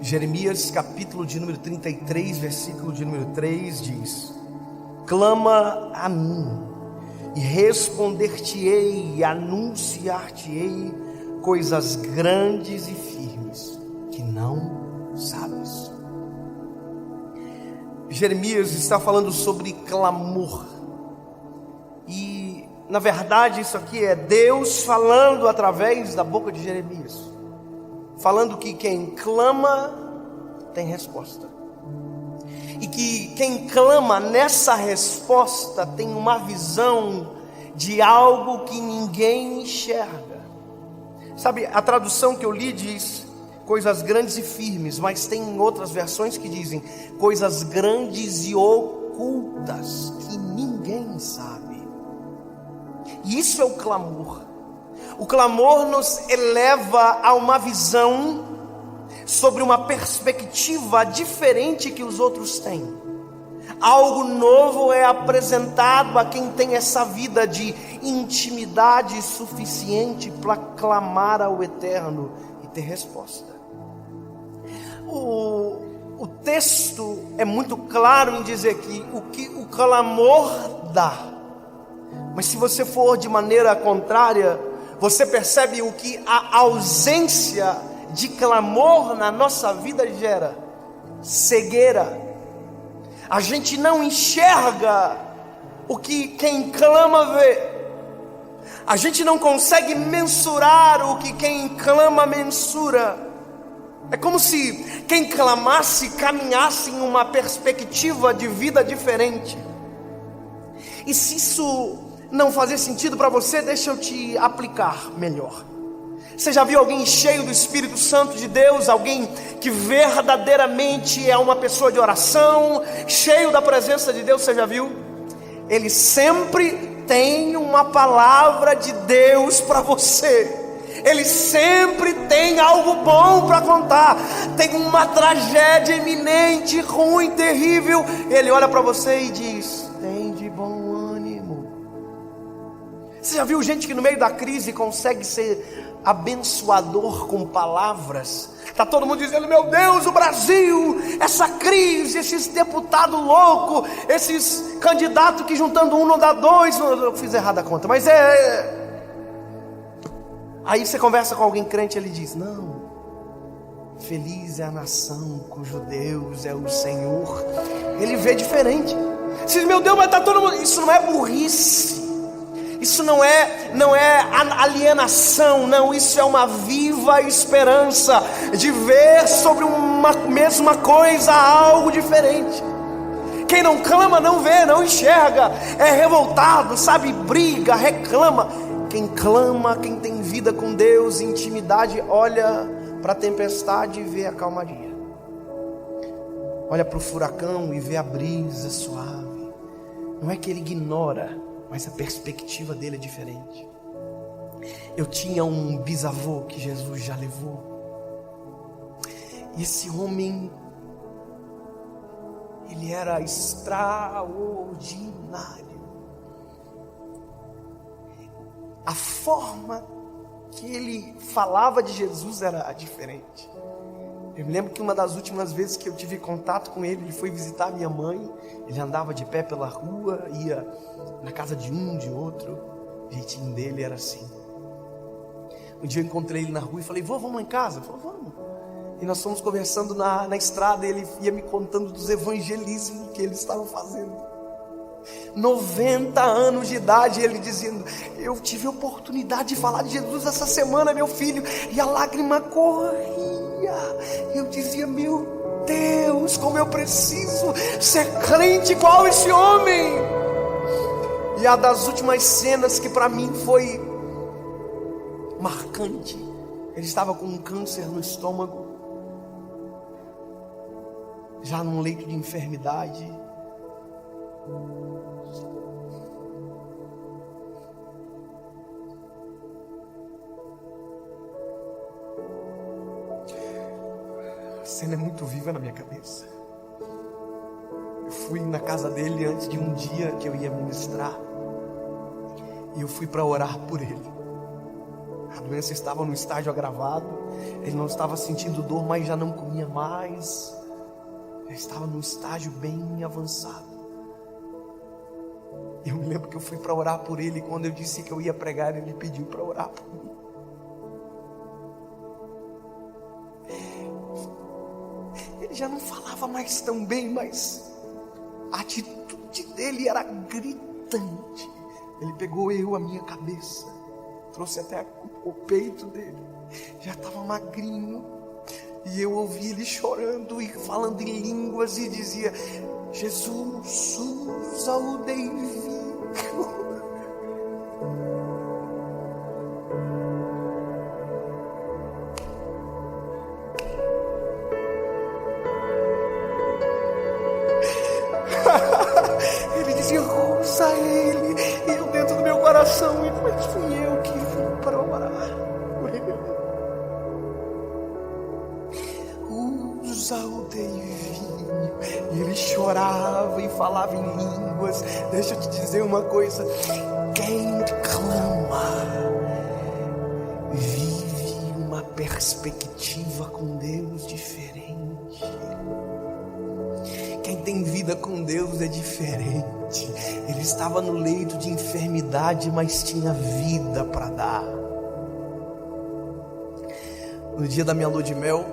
Jeremias capítulo de número 33, versículo de número 3 diz: clama a mim e responder-te-ei e anunciar-te-ei coisas grandes e firmes que não sabes. Jeremias está falando sobre clamor, e na verdade isso aqui é Deus falando através da boca de Jeremias, falando que quem clama tem resposta, e que quem clama nessa resposta tem uma visão de algo que ninguém enxerga. Sabe, a tradução que eu li diz coisas grandes e firmes, mas tem outras versões que dizem coisas grandes e ocultas que ninguém sabe. E isso é o clamor. O clamor nos eleva a uma visão sobre uma perspectiva diferente que os outros têm. Algo novo é apresentado a quem tem essa vida de intimidade suficiente para clamar ao Eterno e ter resposta. O texto é muito claro em dizer que o clamor dá, mas se você for de maneira contrária, você percebe o que a ausência de clamor na nossa vida gera: cegueira. A gente não enxerga o que quem clama vê. A gente não consegue mensurar o que quem clama mensura. É como se quem clamasse caminhasse em uma perspectiva de vida diferente. E se isso não fazer sentido para você, deixa eu te aplicar melhor. Você já viu alguém cheio do Espírito Santo de Deus? Alguém que verdadeiramente é uma pessoa de oração, cheio da presença de Deus? Você já viu? Ele sempre tem uma palavra de Deus para você. Ele sempre tem algo bom para contar. Tem uma tragédia iminente, ruim, terrível. Ele olha para você e diz: tem de bom ânimo. Você já viu gente que no meio da crise consegue ser abençoador com palavras? Está todo mundo dizendo: meu Deus, o Brasil, essa crise, esses deputados loucos, esses candidatos que juntando um não dá dois. Eu fiz errado a conta, mas aí você conversa com alguém crente, ele diz: não, feliz é a nação cujo Deus é o Senhor. Ele vê diferente. Você diz: meu Deus, mas está todo mundo. Isso não é burrice. Isso não é alienação, não. Isso é uma viva esperança de ver sobre uma mesma coisa algo diferente. Quem não clama não vê, não enxerga, é revoltado, sabe, briga, reclama. Quem clama, quem tem vida com Deus, intimidade, olha para a tempestade e vê a calmaria, olha para o furacão e vê a brisa suave. Não é que ele ignora, mas a perspectiva dele é diferente. Eu tinha um bisavô que Jesus já levou, e esse homem, ele era extraordinário. A forma que ele falava de Jesus era diferente. Eu me lembro que uma das últimas vezes que eu tive contato com ele, ele foi visitar minha mãe. Ele andava de pé pela rua, ia na casa de um, de outro. O jeitinho dele era assim. Um dia eu encontrei ele na rua e falei: vô, vamos lá em casa? Ele falou: vamos. E nós fomos conversando na estrada, e ele ia me contando dos evangelismos que eles estavam fazendo. 90 anos de idade, ele dizendo: eu tive a oportunidade de falar de Jesus essa semana, meu filho, e a lágrima corria. Eu dizia: meu Deus, como eu preciso ser crente igual esse homem. E a das últimas cenas que para mim foi marcante, ele estava com um câncer no estômago, já num leito de enfermidade. A cena é muito viva na minha cabeça. Eu fui na casa dele antes de um dia que eu ia ministrar, e eu fui para orar por ele. À doença estava no estágio agravado. Ele não estava sentindo dor, mas já não comia mais. Já estava num estágio bem avançado. Eu me lembro que eu fui para orar por ele. E quando eu disse que eu ia pregar, ele pediu para orar por mim. Ele já não falava mais tão bem, mas a atitude dele era gritante. Ele pegou a minha cabeça, trouxe até o peito dele. Já estava magrinho. E eu ouvi ele chorando e falando em línguas e dizia: Jesus, usa o David. Ele dizia: usa ele. E eu dentro do meu coração, mas fui eu que vim para orar por ele. Usa o Deivinho. E ele chorava e falava em línguas. Deixa eu te dizer uma coisa: quem clama vive uma perspectiva com Deus diferente. Quem tem vida com Deus é diferente. Ele estava no leito de enfermidade, mas tinha vida para dar. No dia da minha lua de mel,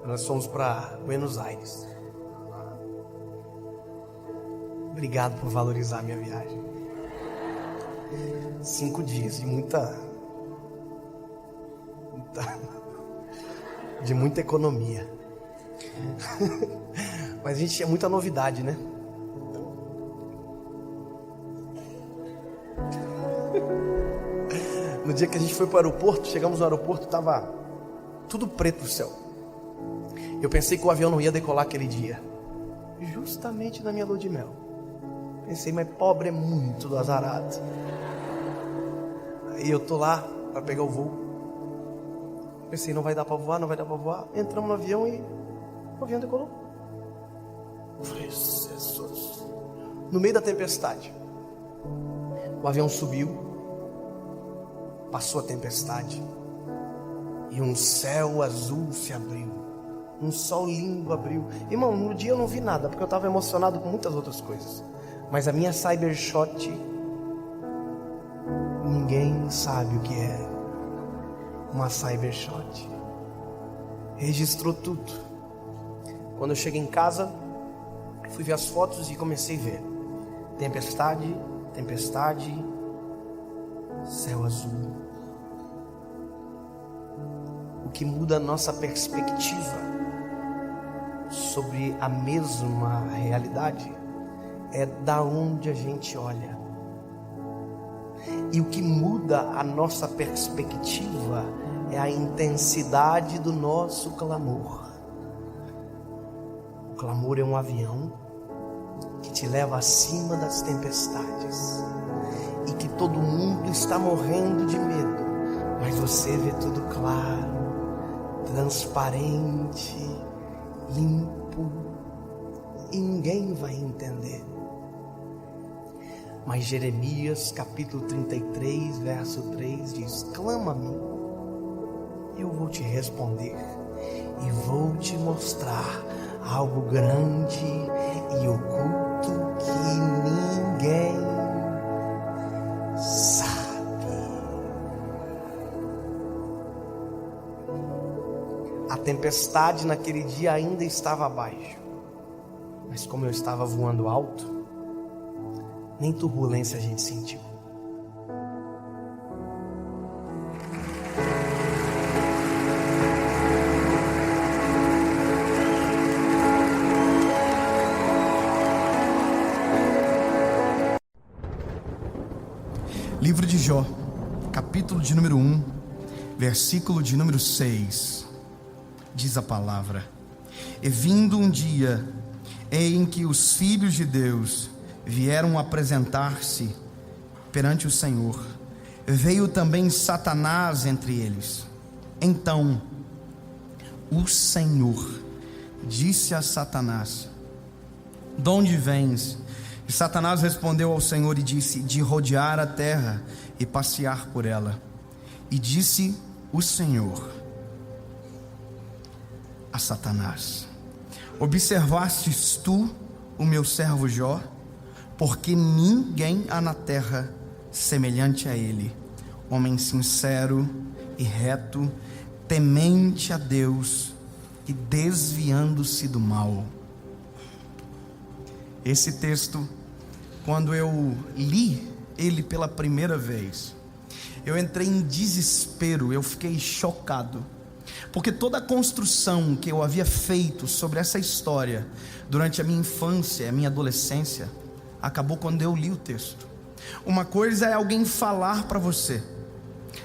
nós fomos para Buenos Aires. Obrigado por valorizar a minha viagem. 5 dias de muita economia. Mas a gente tinha muita novidade, né? No dia que a gente foi para o aeroporto, chegamos no aeroporto, estava tudo preto no céu. Eu pensei que o avião não ia decolar aquele dia, justamente na minha lua de mel. Pensei, mas pobre é muito azarado. Aí eu tô lá para pegar o voo. Pensei, não vai dar para voar, não vai dar para voar. Entramos no avião e o avião decolou. Falei, Jesus. No meio da tempestade, o avião subiu, passou a tempestade e um céu azul se abriu. Um sol lindo abriu. Irmão, no dia eu não vi nada, porque eu estava emocionado com muitas outras coisas. Mas a minha Cybershot, ninguém sabe o que é uma Cybershot. Registrou tudo. Quando eu cheguei em casa, fui ver as fotos e comecei a ver tempestade, tempestade, céu azul. O que muda a nossa perspectiva sobre a mesma realidade é da onde a gente olha. E o que muda a nossa perspectiva é a intensidade do nosso clamor. O clamor é um avião que te leva acima das tempestades e que todo mundo está morrendo de medo, mas você vê tudo claro, transparente, limpo, e ninguém vai entender. Mas Jeremias capítulo 33 verso 3 diz: clama-me, eu vou te responder e vou te mostrar algo grande e oculto que ninguém sabe. A tempestade naquele dia ainda estava abaixo, mas como eu estava voando alto, nem turbulência a gente sentiu. Livro de Jó, capítulo de número 1, versículo de número 6, diz a palavra: e vindo um dia em que os filhos de Deus vieram apresentar-se perante o Senhor, veio também Satanás entre eles. Então o Senhor disse a Satanás: de onde vens? E Satanás respondeu ao Senhor e disse: de rodear a terra e passear por ela. E disse o Senhor a Satanás: observastes tu o meu servo Jó? Porque ninguém há na terra semelhante a ele, homem sincero e reto, temente a Deus e desviando-se do mal. Esse texto, quando eu li ele pela primeira vez, eu entrei em desespero, eu fiquei chocado, porque toda a construção que eu havia feito sobre essa história durante a minha infância, a minha adolescência, acabou quando eu li o texto. Uma coisa é alguém falar para você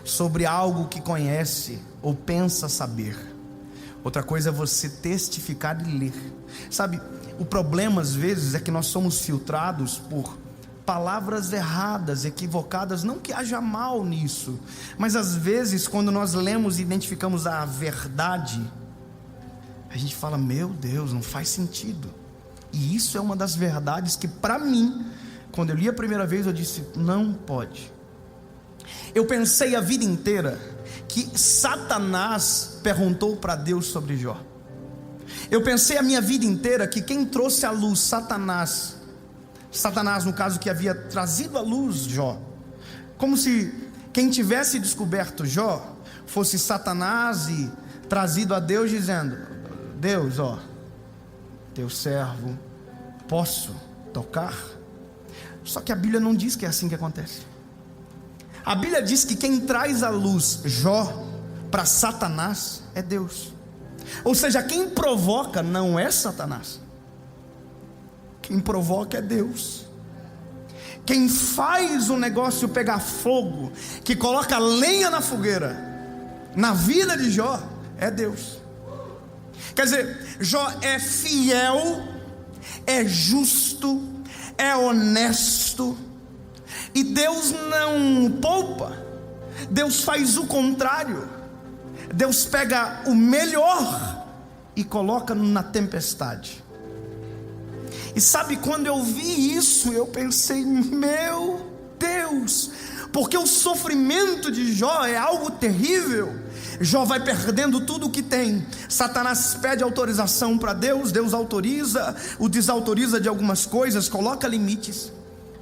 sobre algo que conhece ou pensa saber, outra coisa é você testificar e ler. Sabe, o problema às vezes é que nós somos filtrados por palavras erradas, equivocadas. Não que haja mal nisso, mas às vezes quando nós lemos e identificamos a verdade, a gente fala: meu Deus, não faz sentido. E isso é uma das verdades que, para mim, quando eu li a primeira vez, eu disse: não pode. Eu pensei a vida inteira que Satanás perguntou para Deus sobre Jó. Eu pensei a minha vida inteira que quem trouxe à luz Satanás, no caso, que havia trazido à luz Jó, como se quem tivesse descoberto Jó fosse Satanás e trazido a Deus, dizendo: Deus, ó, teu servo, posso tocar? Só que a Bíblia não diz que é assim que acontece. A Bíblia diz que quem traz à luz Jó para Satanás é Deus. Ou seja, quem provoca não é Satanás, quem provoca é Deus. Quem faz o negócio pegar fogo, que coloca lenha na fogueira na vida de Jó, é Deus. Quer dizer, Jó é fiel, é justo, é honesto, e Deus não poupa. Deus faz o contrário. Deus pega o melhor e coloca na tempestade. E sabe, quando eu vi isso, eu pensei: meu Deus, porque o sofrimento de Jó é algo terrível. Jó vai perdendo tudo o que tem. Satanás pede autorização para Deus, Deus autoriza, o desautoriza de algumas coisas, coloca limites,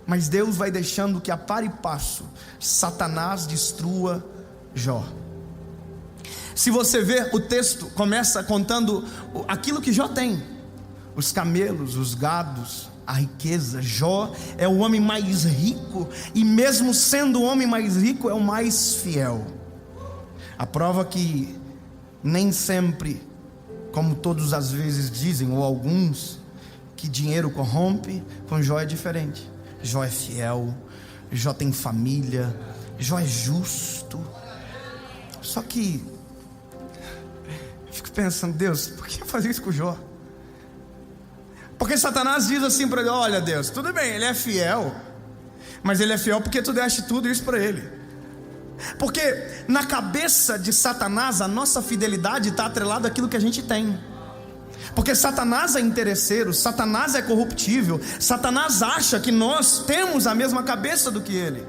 mas Deus vai deixando que a par e passo Satanás destrua Jó. Se você ver, o texto começa contando aquilo que Jó tem: os camelos, os gados, a riqueza. Jó é o homem mais rico, e mesmo sendo o homem mais rico, é o mais fiel. A prova que nem sempre, como todos às vezes dizem, ou alguns, que dinheiro corrompe, com Jó é diferente. Jó é fiel, Jó tem família, Jó é justo. Só que eu fico pensando: Deus, por que fazer isso com Jó? Porque Satanás diz assim para ele: olha, Deus, tudo bem, ele é fiel, mas ele é fiel porque tu deste tudo isso para ele. Porque na cabeça de Satanás, a nossa fidelidade está atrelada àquilo que a gente tem. Porque Satanás é interesseiro, Satanás é corruptível, Satanás acha que nós temos a mesma cabeça do que ele.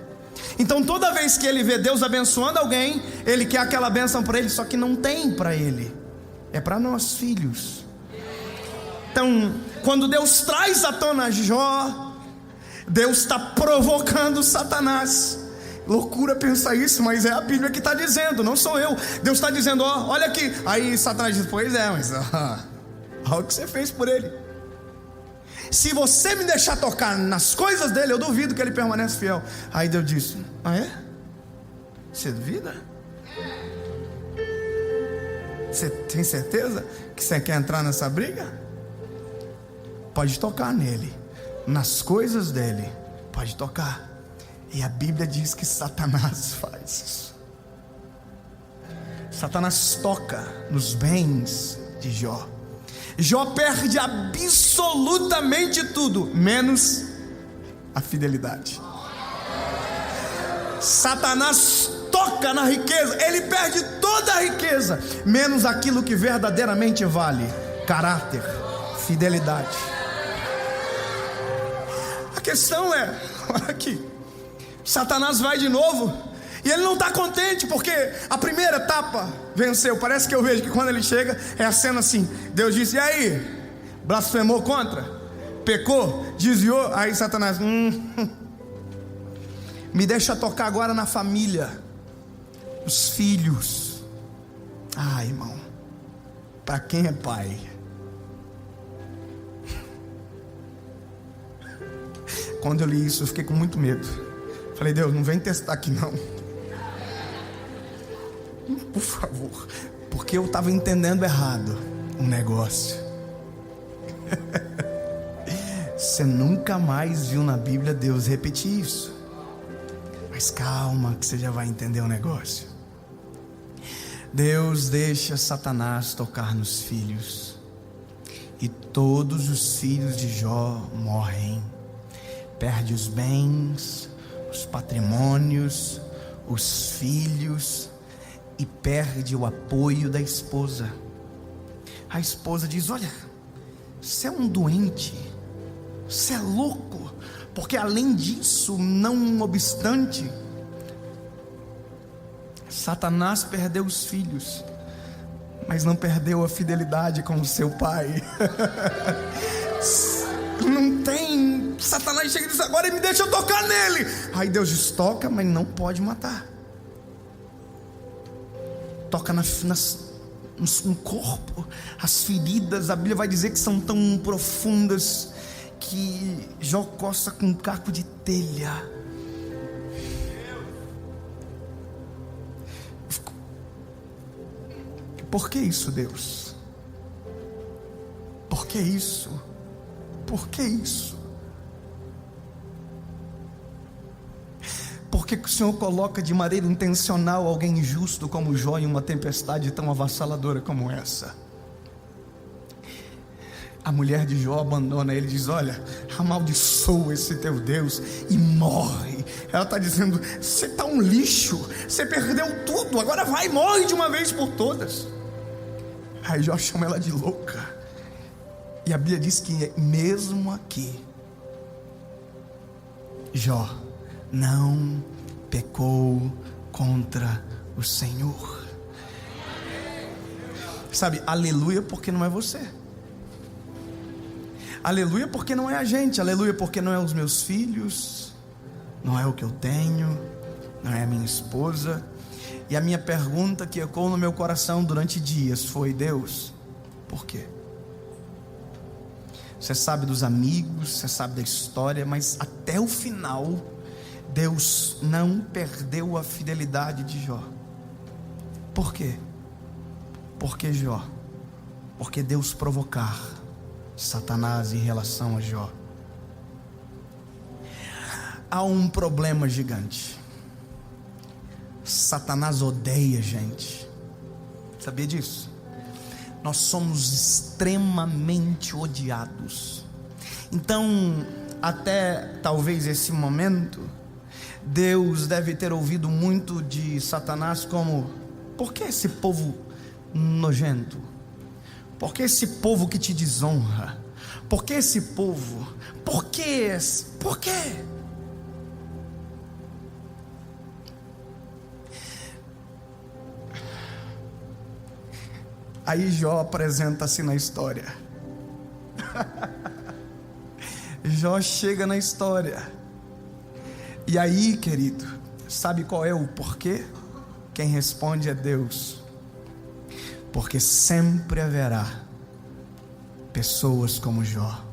Então toda vez que ele vê Deus abençoando alguém, ele quer aquela bênção para ele, só que não tem para ele, é para nós, filhos. Então, quando Deus traz à tona Jó, Deus está provocando Satanás. Loucura pensar isso, mas é a Bíblia que está dizendo, não sou eu. Deus está dizendo: ó, olha aqui. Aí Satanás diz: pois é, mas olha o que você fez por ele. Se você me deixar tocar nas coisas dele, eu duvido que ele permaneça fiel. Aí Deus disse: ah, é? Você duvida? Você tem certeza que você quer entrar nessa briga? Pode tocar nele, nas coisas dele, pode tocar. E a Bíblia diz que Satanás faz isso. Satanás toca nos bens de Jó. Jó perde absolutamente tudo, menos a fidelidade. Satanás toca na riqueza, ele perde toda a riqueza, menos aquilo que verdadeiramente vale: caráter, fidelidade. questão é, olha aqui, Satanás vai de novo, e ele não está contente, porque a primeira etapa venceu. Parece que eu vejo que quando ele chega, é a cena assim, Deus disse, e aí, blasfemou contra? Pecou? Desviou? Aí Satanás, me deixa tocar agora na família, os filhos. Ah, irmão, para quem é pai? Quando eu li isso, eu fiquei com muito medo. Falei, Deus, não vem testar aqui não, por favor, porque eu estava entendendo errado o negócio. Você nunca mais viu na Bíblia Deus repetir isso. Mas calma, que você já vai entender o negócio. Deus deixa Satanás tocar nos filhos, e todos os filhos de Jó morrem. Perde os bens, os patrimônios, os filhos, e perde o apoio da esposa. A esposa diz, olha, você é um doente, você é louco, porque além disso, não obstante, Satanás perdeu os filhos, mas não perdeu a fidelidade com o seu pai. Não tem. Satanás chega e diz, agora ele me deixa tocar nele. Aí Deus diz, toca, mas não pode matar. Toca no corpo. As feridas, a Bíblia vai dizer que são tão profundas que Jó coça com um caco de telha. Por que isso, Deus? Por que isso? Por que isso? Por que o Senhor coloca de maneira intencional alguém injusto como Jó em uma tempestade tão avassaladora como essa? A mulher de Jó abandona ele e diz, olha, amaldiçoa esse teu Deus e morre. Ela está dizendo, você está um lixo, você perdeu tudo, agora vai, morre de uma vez por todas. Aí Jó chama ela de louca. E a Bíblia diz que mesmo aqui, Jó não pecou contra o Senhor. Sabe, aleluia porque não é você. Aleluia porque não é a gente. Aleluia porque não é os meus filhos, não é o que eu tenho, não é a minha esposa. E a minha pergunta que ecoou no meu coração durante dias foi, Deus, por quê? Você sabe dos amigos, você sabe da história, mas até o final, Deus não perdeu a fidelidade de Jó. Por quê? Porque Jó, porque Deus provocar Satanás em relação a Jó. Há um problema gigante. Satanás odeia gente. Sabia disso? Nós somos extremamente odiados. Então, até talvez esse momento, Deus deve ter ouvido muito de Satanás como: por que esse povo nojento? Por que esse povo que te desonra? Por que esse povo? Por que? Por quê? Aí Jó apresenta-se na história. Jó chega na história. E aí, querido, sabe qual é o porquê? Quem responde é Deus. Porque sempre haverá pessoas como Jó.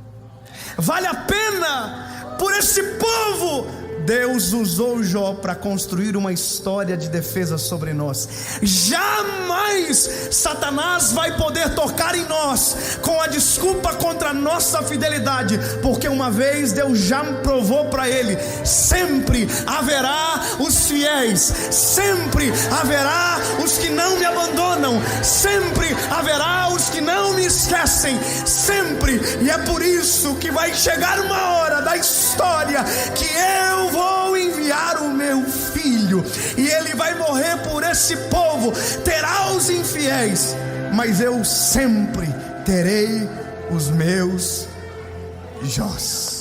Vale a pena por esse povo. Deus usou Jó para construir uma história de defesa sobre nós. Jamais Satanás vai poder tocar em nós com a desculpa contra a nossa fidelidade, porque uma vez Deus já provou para ele: sempre haverá os fiéis, sempre haverá os que não me abandonam, sempre haverá os que não me esquecem, sempre. E é por isso que vai chegar uma hora da história que eu vou enviar o meu filho, e ele vai morrer por esse povo. Terá os infiéis, mas eu sempre terei os meus Jós.